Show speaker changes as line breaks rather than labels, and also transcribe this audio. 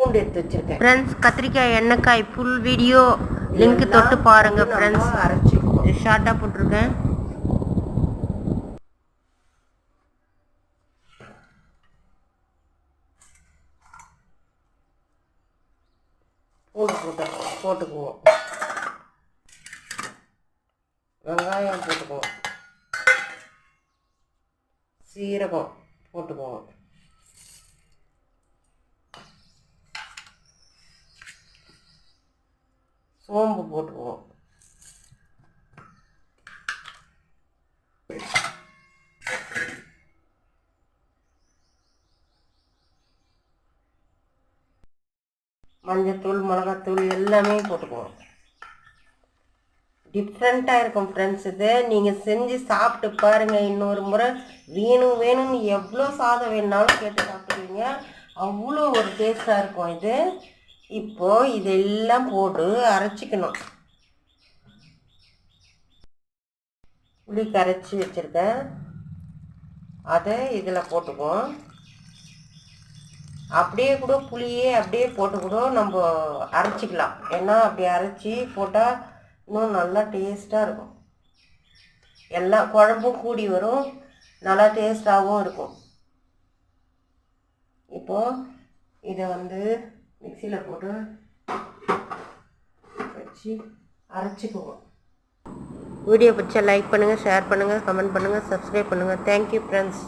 பூண்டு எடுத்து வச்சுருக்கேன்
ஃப்ரெண்ட்ஸ். கத்திரிக்காய் எண்ணெய்க்காய் ஃபுல் வீடியோ லிங்க் தொட்டு பாருங்கள் ஃப்ரெண்ட்ஸ்.
அரைச்சிக்குவோம்.
ஷார்ட்டாக போட்டிருக்கேன்.
பூண்டு போட்டுக்குவோம். வெங்காயம் போட்டுக்குவோம். சீரகம் போட்டுக்குவோம். சோம்பு போட்டுக்குவோம். மஞ்சத்தூள் மிளகாத்தூள் எல்லாமே போட்டுக்குவோம். டிஃப்ரெண்ட்டாக இருக்கும் ஃப்ரெண்ட்ஸ். இது நீங்கள் செஞ்சு சாப்பிட்டு பாருங்கள். இன்னொரு முறை வேணும்னு எவ்வளோ சாதம் வேணுனாலும் கேட்டு சாப்பிடுவீங்க. அவ்வளோ ஒரு டேஸ்ட்டாக இருக்கும் இது. இப்போது இதெல்லாம் போட்டு அரைச்சிக்கணும். புளி கரைச்சி வச்சுருக்கேன், அதை இதில் போட்டுக்குவோம். அப்படியே கூட புளியே அப்படியே போட்டு கூட நம்ம அரைச்சிக்கலாம். ஏன்னா அப்படி அரைச்சி போட்டால் இன்னும் நல்லா டேஸ்ட்டாக இருக்கும். எல்லா குழம்பும் கூடி வரும், நல்லா டேஸ்ட்டாகவும் இருக்கும். இப்போது இதை மிக்சியில் போட்டு வச்சு அரைச்சிக்குவோம்.
வீடியோ பிடிச்சா லைக் பண்ணுங்கள், ஷேர் பண்ணுங்கள், கமெண்ட் பண்ணுங்கள், சப்ஸ்கிரைப் பண்ணுங்கள். Thank you friends.